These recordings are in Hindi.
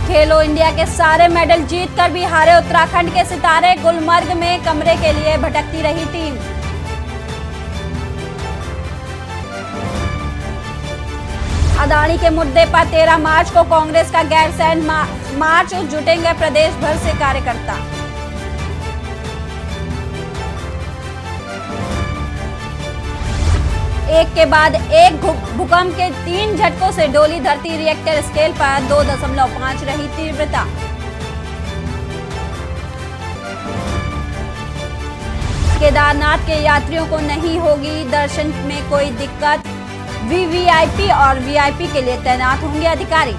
खेलो इंडिया के सारे मेडल जीतकर भी हारे उत्तराखंड के सितारे। गुलमर्ग में कमरे के लिए भटकती रही टीम। अदानी के मुद्दे पर 13 मार्च को कांग्रेस का गैरसैंण मार्च, जुटेंगे प्रदेश भर से कार्यकर्ता। एक के बाद एक भूकंप के 3 झटकों से डोली धरती। रिएक्टर स्केल पर 2.5 रही तीव्रता। केदारनाथ के यात्रियों को नहीं होगी दर्शन में कोई दिक्कत। वीवीआईपी और वीआईपी के लिए तैनात होंगे अधिकारी।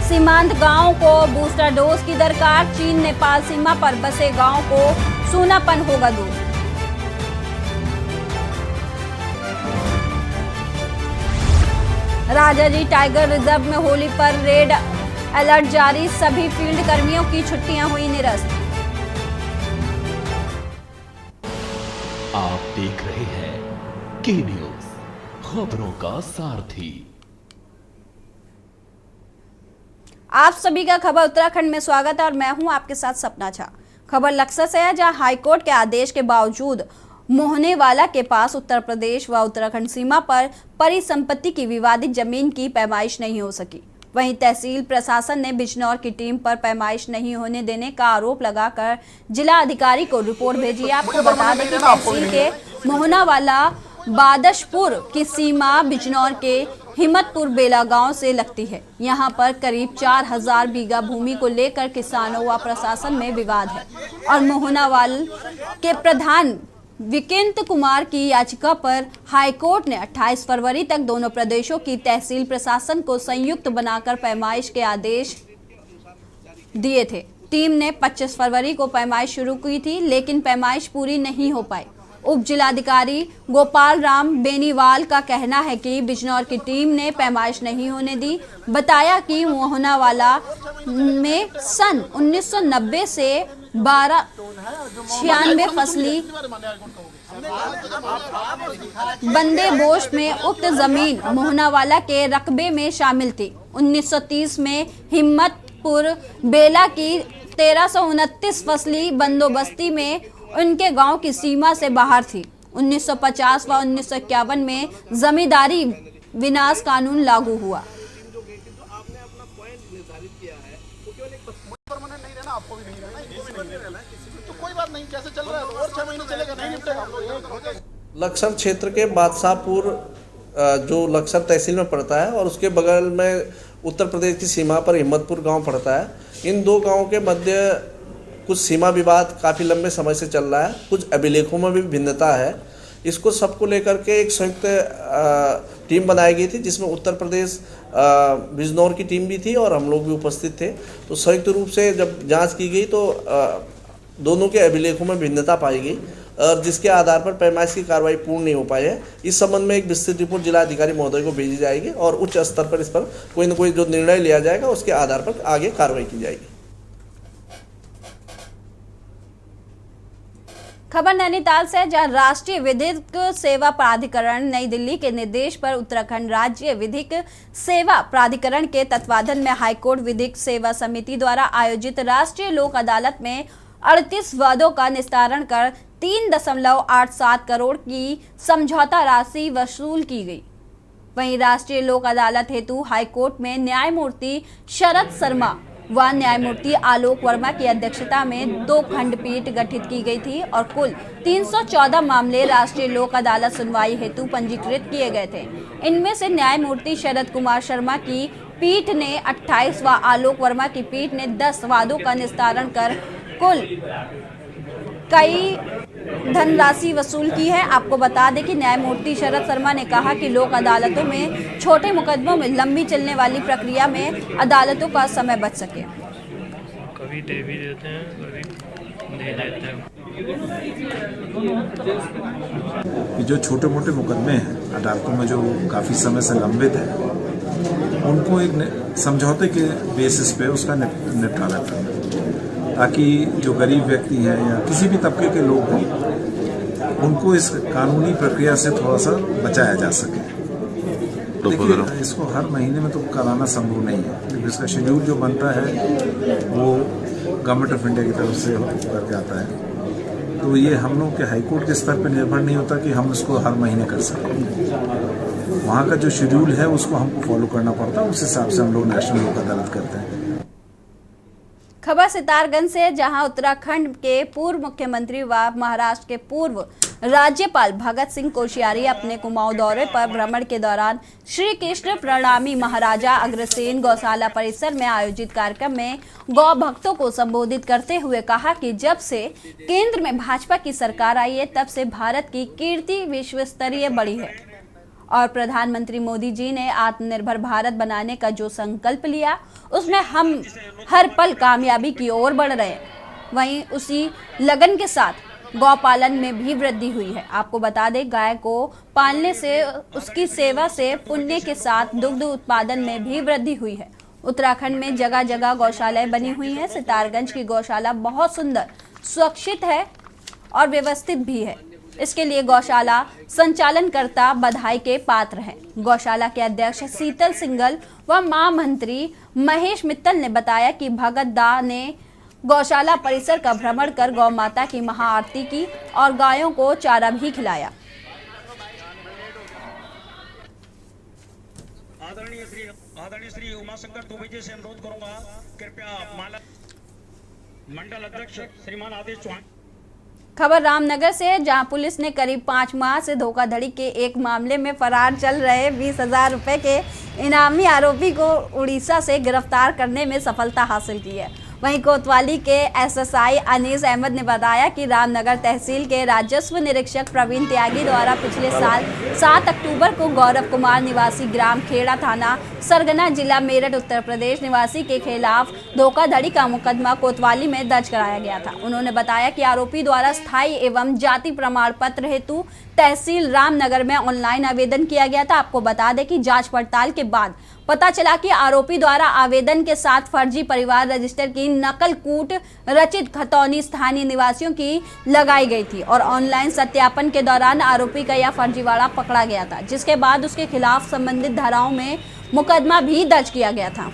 सीमांत गांवों को बूस्टर डोज की दरकार। चीन नेपाल सीमा पर बसे गांवों को सूनापन होगा दूर। राजाजी टाइगर रिजर्व में होली पर रेड अलर्ट जारी। सभी फील्ड कर्मियों की छुट्टियां हुई निरस्त। आप देख रहे हैं के न्यूज, खबरों का सारथी। आप सभी का खबर उत्तराखंड में स्वागत है और मैं हूं आपके साथ सपना झा। खबर लक्सर से है, जहां हाईकोर्ट के आदेश के बावजूद मोहनेवाला के पास उत्तर प्रदेश व उत्तराखंड सीमा पर परिसंपत्ति की विवादित जमीन की पैमाइश नहीं हो सकी। वहीं तहसील प्रशासन ने बिजनौर की टीम पर पैमाइश नहीं होने देने का आरोप लगाकर जिला अधिकारी को रिपोर्ट भेजी है। आपको बता दें कि तहसील के मोहनावाला बादशपुर की सीमा बिजनौर के हिम्मतपुर बेला गांव से लगती है। यहां पर करीब 4000 बीघा भूमि को लेकर किसानों व प्रशासन में विवाद है और मोहनावाल के प्रधान विकेंद्र कुमार की याचिका पर हाईकोर्ट ने 28 फरवरी तक दोनों प्रदेशों की तहसील प्रशासन को संयुक्त बनाकर पैमाइश के आदेश दिए थे। टीम ने 25 फरवरी को पैमाइश शुरू की थी, लेकिन पैमाइश पूरी नहीं हो पाई। उप जिलाधिकारी गोपाल राम बेनीवाल का कहना है कि बिजनौर की टीम ने पैमाइश नहीं होने दी। बताया कि मोहनावाला में सन 1990 से 1296 फसली बंदे बोश में उक्त जमीन मोहनावाला के रकबे में शामिल थी। 1930 में हिम्मतपुर बेला की 1329 फसली बंदोबस्ती में उनके गांव की सीमा से बाहर थी। 1950 व 1951 में जमींदारी विनाश कानून लागू हुआ। लक्सर क्षेत्र के बादशाहपुर जो लक्सर तहसील में पड़ता है और उसके बगल में उत्तर प्रदेश की सीमा पर हिम्मतपुर गांव पड़ता है। इन दो गांवों के मध्य कुछ सीमा विवाद काफ़ी लंबे समय से चल रहा है। कुछ अभिलेखों में भी भिन्नता है। इसको सबको लेकर के एक संयुक्त टीम बनाई गई थी, जिसमें उत्तर प्रदेश बिजनौर की टीम भी थी और हम लोग भी उपस्थित थे। तो संयुक्त रूप से जब जांच की गई तो दोनों के अभिलेखों में भिन्नता पाई गई और जिसके आधार पर पैमाइश की कार्रवाई पूर्ण नहीं हो पाई है। इस संबंध में एक विस्तृत रिपोर्ट जिला अधिकारी महोदय को भेजी जाएगी और उच्च स्तर पर इस पर कोई न कोई जो निर्णय लिया जाएगा उसके आधार पर आगे कार्रवाई की जाएगी। खबर नैनीताल से, जहां राष्ट्रीय विधिक सेवा प्राधिकरण नई दिल्ली के निर्देश पर उत्तराखंड राज्य विधिक सेवा प्राधिकरण के तत्वाधान में हाईकोर्ट विधिक सेवा समिति द्वारा आयोजित राष्ट्रीय लोक अदालत में 38 वादों का निस्तारण कर 3.87 करोड़ की समझौता राशि वसूल की गई। वहीं राष्ट्रीय लोक अदालत हेतु हाईकोर्ट में न्यायमूर्ति शरद शर्मा व न्यायमूर्ति आलोक वर्मा की अध्यक्षता में 2 खंडपीठ गठित की गई थी और कुल 314 मामले राष्ट्रीय लोक अदालत सुनवाई हेतु पंजीकृत किए गए थे। इनमें से न्यायमूर्ति शरद कुमार शर्मा की पीठ ने 28 व आलोक वर्मा की पीठ ने 10 वादों का निस्तारण कर कुल कई धनराशि वसूल की है। आपको बता दें कि न्यायमूर्ति शरद शर्मा ने कहा कि लोक अदालतों में छोटे मुकदमों में लंबी चलने वाली प्रक्रिया में अदालतों का समय बच सके। कभी दे भी देते हैं, कभी दे देते हैं। जो छोटे मोटे मुकदमे हैं अदालतों में जो काफ़ी समय से लंबित है, उनको एक समझौते के बेसिस पे उसका निपटारा करना, ताकि जो गरीब व्यक्ति हैं या किसी भी तबके के लोग हों उनको इस कानूनी प्रक्रिया से थोड़ा सा बचाया जा सके। देखिए, इसको हर महीने में तो कराना संभव नहीं है, क्योंकि इसका शेड्यूल जो बनता है वो गवर्नमेंट ऑफ इंडिया की तरफ से करके आता है। तो ये हम लोग के हाईकोर्ट के स्तर पर निर्भर नहीं होता कि हम इसको हर महीने कर सकें। वहाँ का जो शेड्यूल है उसको हमको फॉलो करना पड़ता है, उस हिसाब से हम लोग नेशनल लोक अदालत करते हैं। खबर सितारगंज से, जहां उत्तराखंड के पूर्व मुख्यमंत्री व महाराष्ट्र के पूर्व राज्यपाल भगत सिंह कोश्यारी अपने कुमाऊं दौरे पर भ्रमण के दौरान श्री कृष्ण प्रणामी महाराजा अग्रसेन गौशाला परिसर में आयोजित कार्यक्रम में गौ भक्तों को संबोधित करते हुए कहा कि जब से केंद्र में भाजपा की सरकार आई है तब से भारत की कीर्ति विश्व स्तरीय बढ़ी है और प्रधानमंत्री मोदी जी ने आत्मनिर्भर भारत बनाने का जो संकल्प लिया उसमें हम हर पल कामयाबी की ओर बढ़ रहे हैं। वहीं उसी लगन के साथ गौपालन में भी वृद्धि हुई है। आपको बता दें, गाय को पालने से, उसकी सेवा से पुण्य के साथ दुग्ध उत्पादन में भी वृद्धि हुई है। उत्तराखंड में जगह जगह गौशालाएं बनी हुई हैं। सितारगंज की गौशाला बहुत सुंदर, सुरक्षित है और व्यवस्थित भी है। इसके लिए गौशाला संचालनकर्ता बधाई के पात्र हैं। गौशाला के अध्यक्ष शीतल सिंगल व महामंत्री महेश मित्तल ने बताया कि भगत दा ने गौशाला परिसर का भ्रमण कर गौ माता की महाआरती की और गायों को चारा भी खिलाया। आदरणीय श्री उमाशंकर दुबे जी से अनुरोध करूंगा, कृपया माला मंडल अध्यक्ष श्रीमान आदेश चौहान। खबर रामनगर से, जहां पुलिस ने करीब 5 माह से धोखाधड़ी के एक मामले में फरार चल रहे 20,000 रुपए के इनामी आरोपी को उड़ीसा से गिरफ्तार करने में सफलता हासिल की है। वहीं कोतवाली के एसएसआई अनीस अहमद ने बताया कि रामनगर तहसील के राजस्व निरीक्षक प्रवीण त्यागी द्वारा पिछले साल 7 अक्टूबर को गौरव कुमार निवासी ग्राम खेड़ा थाना सरगना जिला मेरठ उत्तर प्रदेश निवासी के खिलाफ धोखाधड़ी का मुकदमा कोतवाली में दर्ज कराया गया था। उन्होंने बताया कि आरोपी द्वारा स्थायी एवं जाति प्रमाण पत्र हेतु तहसील रामनगर में ऑनलाइन आवेदन किया गया था। आपको बता दें कि जांच पड़ताल के बाद पता चला कि आरोपी द्वारा आवेदन के साथ फर्जी परिवार रजिस्टर की नकल कूट रचित खतौनी स्थानीय निवासियों की लगाई गई थी और ऑनलाइन सत्यापन के दौरान आरोपी का यह फर्जीवाड़ा पकड़ा गया था, जिसके बाद उसके खिलाफ संबंधित धाराओं में मुकदमा भी दर्ज किया गया था।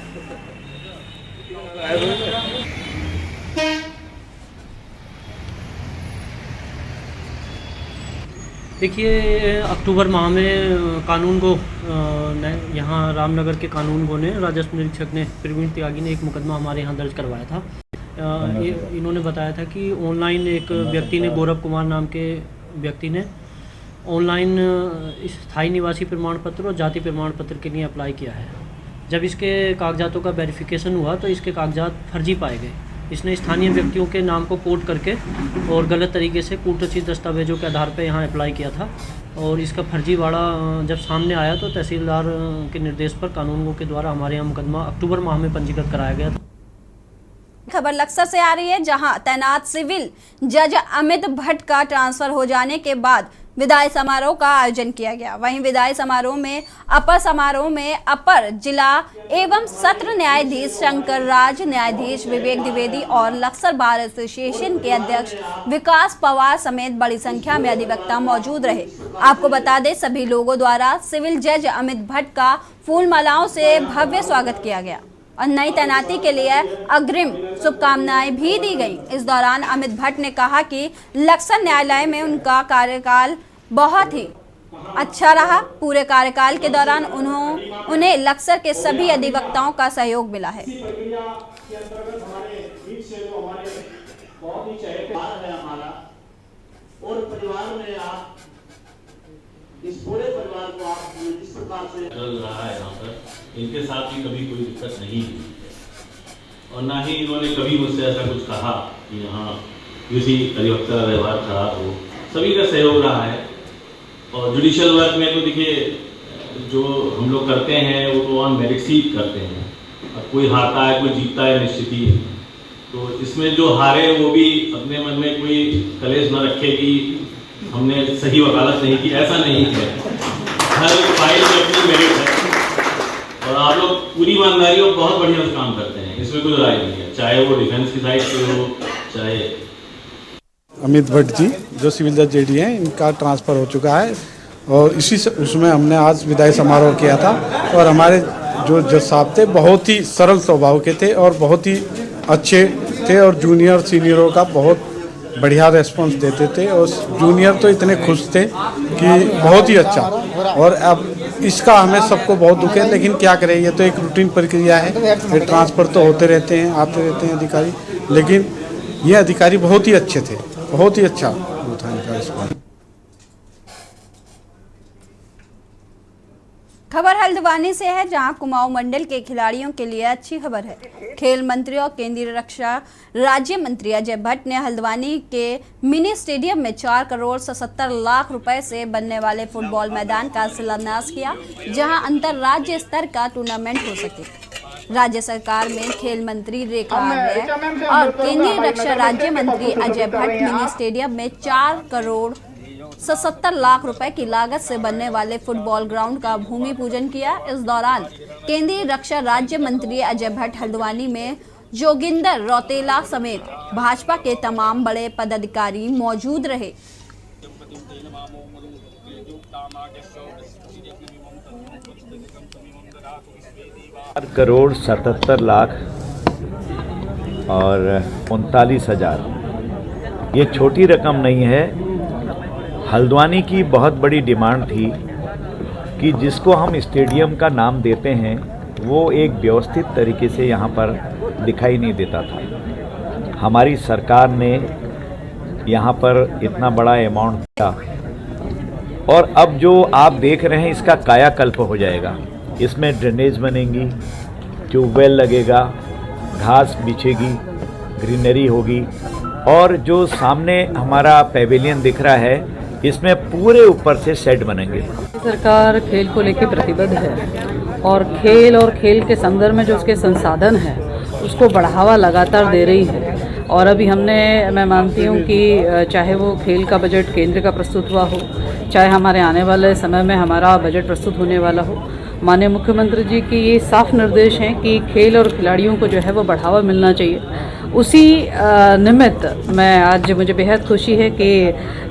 देखिए, अक्टूबर माह में कानून को यहाँ रामनगर के कानून को ने राजस्व निरीक्षक ने प्रवीण त्यागी ने एक मुकदमा हमारे यहाँ दर्ज करवाया था। इन्होंने बताया था कि ऑनलाइन एक व्यक्ति ने, गौरव कुमार नाम के व्यक्ति ने ऑनलाइन स्थायी निवासी प्रमाण पत्र और जाति प्रमाण पत्र के लिए अप्लाई किया है। जब इसके कागजातों का वेरिफिकेशन हुआ तो इसके कागजात फर्जी पाए गए। इसने स्थानीय व्यक्तियों के नाम को पोर्ट करके और गलत तरीके से कूटरचित दस्तावेजों के आधार पर यहाँ अप्लाई किया था और इसका फर्जीवाड़ा जब सामने आया तो तहसीलदार के निर्देश पर कानूनगों के द्वारा हमारे यहाँ मुकदमा अक्टूबर माह में पंजीकृत कराया गया था। खबर लक्सर से आ रही है, जहां तैनात सिविल जज अमित भट्ट का ट्रांसफर हो जाने के बाद विदाई समारोह का आयोजन किया गया। वहीं विदाई समारोह में अपर जिला एवं सत्र न्यायाधीश शंकर राज, न्यायाधीश विवेक द्विवेदी और लक्सर बार एसोसिएशन के अध्यक्ष विकास पवार समेत बड़ी संख्या में अधिवक्ता मौजूद रहे। आपको बता दें, सभी लोगों द्वारा सिविल जज अमित भट्ट का फूल मालाओं से भव्य स्वागत किया गया और नई तैनाती के लिए अग्रिम शुभकामनाएं भी दी गई। इस दौरान अमित भट्ट ने कहा कि लक्सर न्यायालय में उनका कार्यकाल बहुत ही अच्छा रहा। पूरे कार्यकाल के दौरान उन्हें लक्सर के सभी अधिवक्ताओं का सहयोग मिला है। और परिवार में आप इस पूरे परिवार को आप जिस प्रकार से चल रहा है यहाँ पर, इनके साथ भी कभी कोई दिक्कत नहीं हुई है और ना ही इन्होंने कभी मुझसे ऐसा कुछ कहा कि यहाँ किसी अधिवक्ता का व्यवहार खराब हो। सभी का सहयोग रहा है और जुडिशियल वर्क में तो देखिए जो हम लोग करते हैं वो तो ऑन मेरिट ही करते हैं। अब कोई हारता है कोई जीतता है निश्चित ही, तो इसमें जो हारे वो भी अपने मन में कोई कलेश न रखे कि हमने सही वकालत नहीं की, ऐसा नहीं है। हर फाइल में अपनी मेरिट है और आप लोग पूरी ईमानदारी और बहुत बढ़िया से काम करते हैं, इसमें कोई राय नहीं है, चाहे वो डिफेंस की साइड से हो चाहे। अमित भट्ट जी जो सिविल जज जेडी हैं, इनका ट्रांसफ़र हो चुका है और उसमें हमने आज विदाई समारोह किया था। और हमारे जो जज साहब थे बहुत ही सरल स्वभाव के थे और बहुत ही अच्छे थे और जूनियर सीनियरों का बहुत बढ़िया रेस्पॉन्स देते थे और जूनियर तो इतने खुश थे कि बहुत ही अच्छा। और अब इसका हमें सबको बहुत दुख है, लेकिन क्या करें, ये तो एक रूटीन प्रक्रिया है, ये ट्रांसफ़र तो होते रहते हैं, आते रहते हैं अधिकारी, लेकिन ये अधिकारी बहुत ही अच्छे थे, बहुत ही अच्छा वो था इनका इस बार। खबर हल्द्वानी से है, जहां कुमाऊं मंडल के खिलाड़ियों के लिए अच्छी खबर है। खेल मंत्री और केंद्रीय रक्षा राज्य मंत्री अजय भट्ट ने हल्द्वानी के मिनी स्टेडियम में 4 करोड़ 77 लाख रुपए से बनने वाले फुटबॉल मैदान का शिलान्यास किया, जहां अंतर्राज्य स्तर का टूर्नामेंट हो सके। राज्य सरकार में खेल मंत्री रेखा आर्य और केंद्रीय रक्षा राज्य मंत्री अजय भट्ट मिनी स्टेडियम में 4 करोड़ 77 लाख रुपए की लागत से बनने वाले फुटबॉल ग्राउंड का भूमि पूजन किया। इस दौरान केंद्रीय रक्षा राज्य मंत्री अजय भट्ट हल्द्वानी में जोगिंदर रौतेला समेत भाजपा के तमाम बड़े पदाधिकारी मौजूद रहे। 4 करोड़ 77 लाख और 39,000, ये छोटी रकम नहीं है। हल्द्वानी की बहुत बड़ी डिमांड थी कि जिसको हम स्टेडियम का नाम देते हैं वो एक व्यवस्थित तरीके से यहाँ पर दिखाई नहीं देता था। हमारी सरकार ने यहाँ पर इतना बड़ा अमाउंट दिया और अब जो आप देख रहे हैं इसका कायाकल्प हो जाएगा। इसमें ड्रेनेज बनेंगी, ट्यूबवेल लगेगा, घास बिछेगी, ग्रीनरी होगी और जो सामने हमारा पेविलियन दिख रहा है इसमें पूरे ऊपर से शेड बनेंगे। सरकार खेल को लेकर प्रतिबद्ध है और खेल के संदर्भ में जो उसके संसाधन हैं उसको बढ़ावा लगातार दे रही है। और अभी मैं मानती हूँ कि चाहे वो खेल का बजट केंद्र का प्रस्तुत हुआ हो, चाहे हमारे आने वाले समय में हमारा बजट प्रस्तुत होने वाला हो, माननीय मुख्यमंत्री जी की ये साफ निर्देश हैं कि खेल और खिलाड़ियों को जो है वो बढ़ावा मिलना चाहिए। उसी निमित्त आज मुझे बेहद खुशी है कि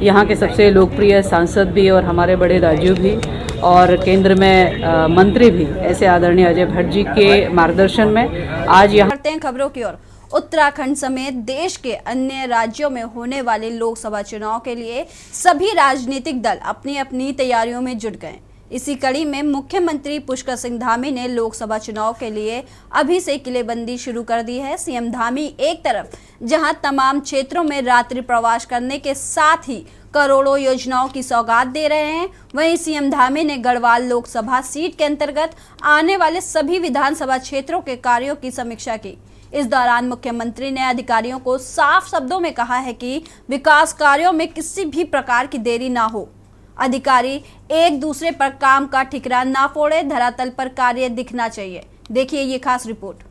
यहाँ के सबसे लोकप्रिय सांसद भी और हमारे बड़े राजू भी और केंद्र में मंत्री भी ऐसे आदरणीय अजय भट्ट जी के मार्गदर्शन में आज यहाँ बढ़ते हैं खबरों की ओर। उत्तराखंड समेत देश के अन्य राज्यों में होने वाले लोकसभा चुनाव के लिए सभी राजनीतिक दल अपनी अपनी तैयारियों में जुट गए। इसी कड़ी में मुख्यमंत्री पुष्कर सिंह धामी ने लोकसभा चुनाव के लिए अभी से किलेबंदी शुरू कर दी है। सीएम धामी एक तरफ जहां तमाम क्षेत्रों में रात्रि प्रवास करने के साथ ही करोड़ों योजनाओं की सौगात दे रहे हैं, वहीं सीएम धामी ने गढ़वाल लोकसभा सीट के अंतर्गत आने वाले सभी विधानसभा क्षेत्रों के कार्यों की समीक्षा की। इस दौरान मुख्यमंत्री ने अधिकारियों को साफ शब्दों में कहा है कि विकास कार्यों में किसी भी प्रकार की देरी ना हो। अधिकारी एक दूसरे पर काम का ठिकरान ना फोड़े, धरातल पर कार्य दिखना चाहिए। देखिए ये खास रिपोर्ट।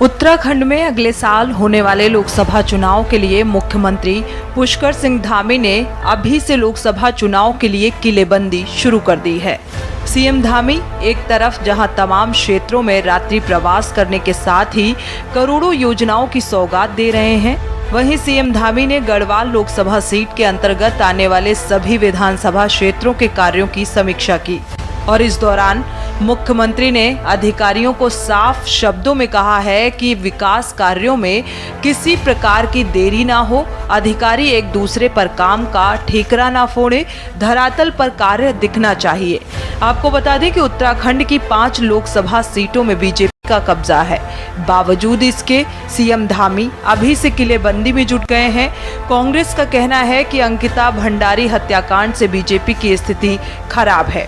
उत्तराखंड में अगले साल होने वाले लोकसभा चुनाव के लिए मुख्यमंत्री पुष्कर सिंह धामी ने अभी से लोकसभा चुनाव के लिए किलेबंदी शुरू कर दी है। सीएम धामी एक तरफ जहां तमाम क्षेत्रों में रात्रि प्रवास करने के साथ ही करोड़ों योजनाओं की सौगात दे रहे हैं, वहीं सीएम धामी ने गढ़वाल लोकसभा सीट के अंतर्गत आने वाले सभी विधानसभा क्षेत्रों के कार्यों की समीक्षा की। और इस दौरान मुख्यमंत्री ने अधिकारियों को साफ शब्दों में कहा है कि विकास कार्यों में किसी प्रकार की देरी ना हो, अधिकारी एक दूसरे पर काम का ठेकरा ना फोड़े, धरातल पर कार्य दिखना चाहिए। आपको बता दें कि उत्तराखंड की 5 लोकसभा सीटों में बीजेपी का कब्जा है। बावजूद इसके सीएम धामी अभी से किलेबंदी में जुट गए हैं। कांग्रेस का कहना है कि अंकिता भंडारी हत्याकांड से बीजेपी की स्थिति खराब है।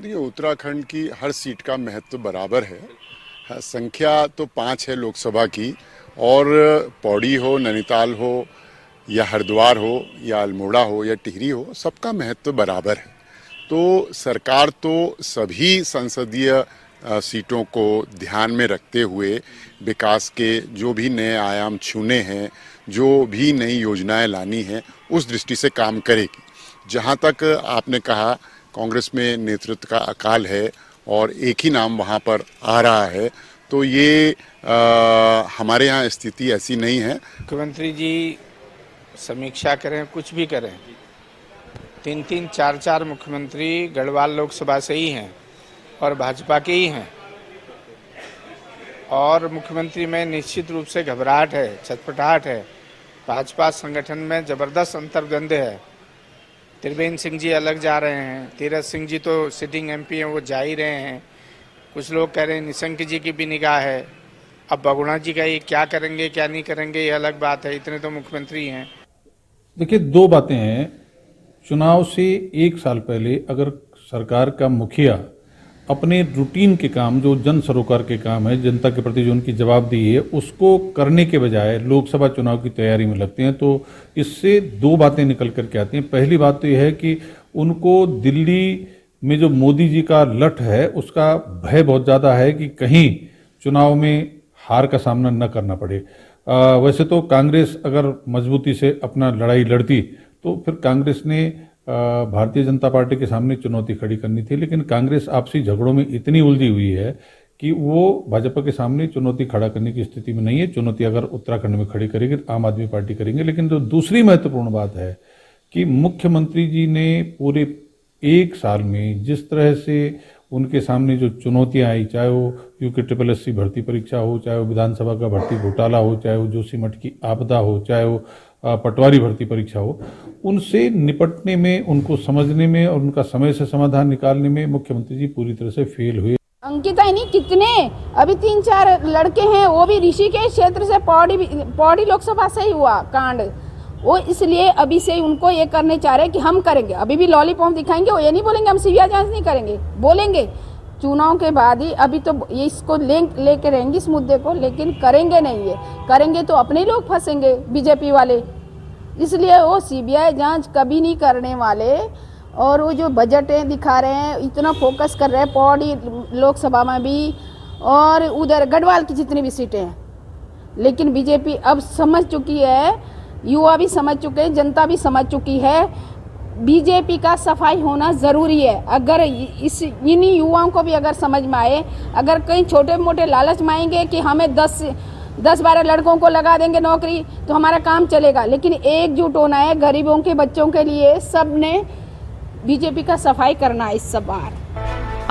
उत्तराखंड की हर सीट का महत्व बराबर है। संख्या तो 5 है लोकसभा की, और पौड़ी हो, नैनीताल हो या हरिद्वार हो या अल्मोड़ा हो या टिहरी हो, सबका महत्व बराबर है। तो सरकार तो सभी संसदीय सीटों को ध्यान में रखते हुए विकास के जो भी नए आयाम छूने हैं, जो भी नई योजनाएं लानी हैं, उस दृष्टि से काम करेगी। जहां तक आपने कहा कांग्रेस में नेतृत्व का अकाल है और एक ही नाम वहां पर आ रहा है, तो ये हमारे यहाँ स्थिति ऐसी नहीं है। मुख्यमंत्री जी समीक्षा करें, कुछ भी करें, 3-3, 4-4 मुख्यमंत्री गढ़वाल लोकसभा से ही हैं और भाजपा के ही हैं। और मुख्यमंत्री में निश्चित रूप से घबराहट है, छटपटाहट है। भाजपा संगठन में जबरदस्त अंतर्द्वंद है। त्रिवेंद्र सिंह जी अलग जा रहे हैं, तीरथ सिंह जी तो सिटिंग एमपी हैं, वो जा ही रहे हैं। कुछ लोग कह रहे हैं निशंक जी की भी निगाह है। अब बगुणा जी का ये क्या करेंगे क्या नहीं करेंगे ये अलग बात है, इतने तो मुख्यमंत्री हैं। देखिए, दो बातें हैं। चुनाव से 1 साल पहले अगर सरकार का मुखिया अपने रूटीन के काम, जो जन सरोकार के काम है, जनता के प्रति जो उनकी जवाबदेही है, उसको करने के बजाय लोकसभा चुनाव की तैयारी में लगते हैं, तो इससे 2 बातें निकल करके आती हैं। पहली बात तो यह है कि उनको दिल्ली में जो मोदी जी का लठ है उसका भय बहुत ज़्यादा है कि कहीं चुनाव में हार का सामना न करना पड़े। वैसे तो कांग्रेस अगर मजबूती से अपना लड़ाई लड़ती तो फिर कांग्रेस ने भारतीय जनता पार्टी के सामने चुनौती खड़ी करनी थी, लेकिन कांग्रेस आपसी झगड़ों में इतनी उलझी हुई है कि वो भाजपा के सामने चुनौती खड़ा करने की स्थिति में नहीं है। चुनौती अगर उत्तराखंड में खड़ी करेगी आम आदमी पार्टी करेंगे। लेकिन जो दूसरी महत्वपूर्ण बात है कि मुख्यमंत्री जी ने पूरे 1 साल में जिस तरह से उनके सामने जो चुनौतियां आई, चाहे वो UKSSC भर्ती परीक्षा हो, चाहे वो विधानसभा का भर्ती घोटाला हो, चाहे वो जोशीमठ की आपदा हो, चाहे वो पटवारी भर्ती परीक्षा हो, उनसे निपटने में, उनको समझने में और उनका समय से समाधान निकालने में मुख्यमंत्री जी पूरी तरह से फेल हुए। अंकिता ही नहीं, कितने अभी 3-4 लड़के हैं, वो भी ऋषिकेश क्षेत्र से, पौड़ी लोकसभा से ही हुआ कांड। वो इसलिए अभी से उनको ये करने चाह रहे हैं कि हम करेंगे। अभी भी लॉलीपॉप दिखाएंगे, वो ये नहीं बोलेंगे हम सीबीआई जांच नहीं करेंगे, बोलेंगे चुनाव के बाद ही। अभी तो ये इसको लेके रहेंगे इस मुद्दे को, लेकिन करेंगे नहीं। ये करेंगे तो अपने लोग फंसेंगे, बीजेपी वाले। इसलिए वो सीबीआई जांच कभी नहीं करने वाले। और वो जो बजटें दिखा रहे हैं, इतना फोकस कर रहे हैं पौड़ी लोकसभा में भी और उधर गढ़वाल की जितनी भी सीटें हैं, लेकिन बीजेपी अब समझ चुकी है, युवा भी समझ चुके हैं, जनता भी समझ चुकी है, बीजेपी का सफाई होना ज़रूरी है। अगर इन्हीं युवाओं को भी अगर समझ में आए, अगर कहीं छोटे मोटे लालच में आएंगे कि हमें 10-12 लड़कों को लगा देंगे नौकरी तो हमारा काम चलेगा, लेकिन एकजुट होना है गरीबों के बच्चों के लिए। सब ने बीजेपी का सफाई करना है इस बार।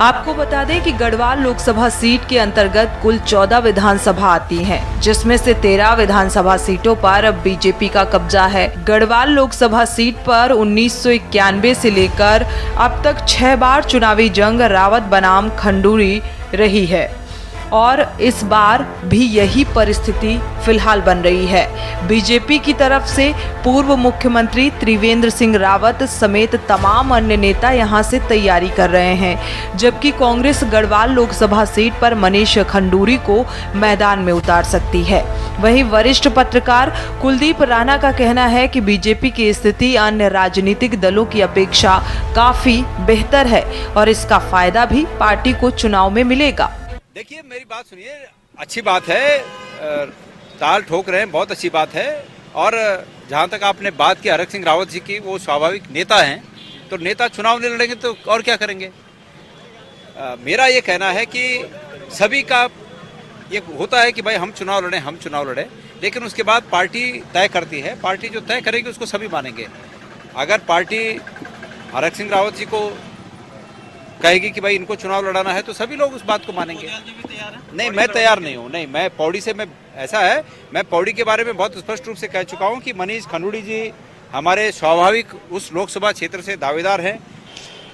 आपको बता दें कि गढ़वाल लोकसभा सीट के अंतर्गत कुल 14 विधानसभा आती हैं, जिसमें से 13 विधानसभा सीटों पर अब बीजेपी का कब्जा है। गढ़वाल लोकसभा सीट पर 1991 से लेकर अब तक 6 बार चुनावी जंग रावत बनाम खंडूरी रही है और इस बार भी यही परिस्थिति फिलहाल बन रही है। बीजेपी की तरफ से पूर्व मुख्यमंत्री त्रिवेंद्र सिंह रावत समेत तमाम अन्य नेता यहां से तैयारी कर रहे हैं, जबकि कांग्रेस गढ़वाल लोकसभा सीट पर मनीष खंडूरी को मैदान में उतार सकती है। वहीं वरिष्ठ पत्रकार कुलदीप राणा का कहना है कि बीजेपी की स्थिति अन्य राजनीतिक दलों की अपेक्षा काफी बेहतर है और इसका फायदा भी पार्टी को चुनाव में मिलेगा। देखिए, मेरी बात सुनिए, अच्छी बात है, ताल ठोक रहे हैं, बहुत अच्छी बात है। और जहाँ तक आपने बात की हरक सिंह रावत जी की, वो स्वाभाविक नेता हैं, तो नेता चुनाव नहीं लड़ेंगे तो और क्या करेंगे। मेरा ये कहना है कि सभी का ये होता है कि भाई हम चुनाव लड़ें, लेकिन उसके बाद पार्टी तय करती है, पार्टी जो तय करेगी उसको सभी मानेंगे। अगर पार्टी हरक सिंह रावत जी को कहेगी कि भाई इनको चुनाव लड़ाना है तो सभी लोग उस बात को मानेंगे। नहीं, मैं तैयार नहीं हूँ। नहीं, मैं पौड़ी से, मैं पौड़ी के बारे में बहुत स्पष्ट रूप से कह चुका हूँ कि मनीष खंडूरी जी हमारे स्वाभाविक उस लोकसभा क्षेत्र से दावेदार हैं।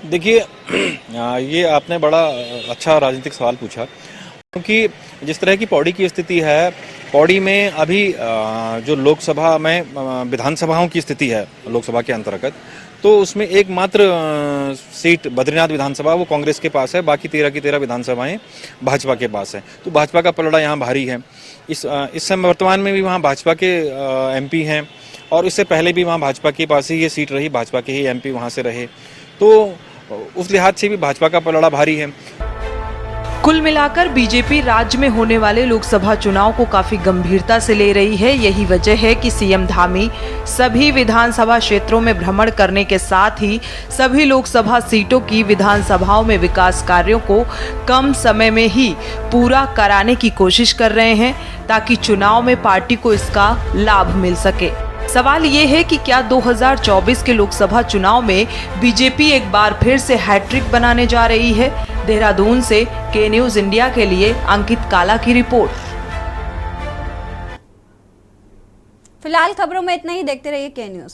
देखिए, ये आपने बड़ा अच्छा राजनीतिक सवाल पूछा, क्योंकि जिस तरह की पौड़ी की स्थिति है, पौड़ी में अभी जो लोकसभा में विधानसभाओं की स्थिति है लोकसभा के अंतर्गत, तो उसमें एकमात्र सीट बद्रीनाथ विधानसभा वो कांग्रेस के पास है, बाकी 13 की 13 विधानसभाएं भाजपा के पास है। तो भाजपा का पलड़ा यहाँ भारी है। इस समय वर्तमान में भी वहाँ भाजपा के एमपी हैं और इससे पहले भी वहाँ भाजपा के पास ही ये सीट रही, भाजपा के ही एमपी वहाँ से रहे, तो उस लिहाज से भी भाजपा का पलड़ा भारी है। कुल मिलाकर बीजेपी राज्य में होने वाले लोकसभा चुनाव को काफी गंभीरता से ले रही है। यही वजह है कि सीएम धामी सभी विधानसभा क्षेत्रों में भ्रमण करने के साथ ही सभी लोकसभा सीटों की विधानसभाओं में विकास कार्यों को कम समय में ही पूरा कराने की कोशिश कर रहे हैं, ताकि चुनाव में पार्टी को इसका लाभ मिल सके। सवाल ये है कि क्या 2024 के लोकसभा चुनाव में बीजेपी एक बार फिर से हैट्रिक बनाने जा रही है। देहरादून से के न्यूज इंडिया के लिए अंकित काला की रिपोर्ट। फिलहाल खबरों में इतना ही, देखते रहिए के न्यूज।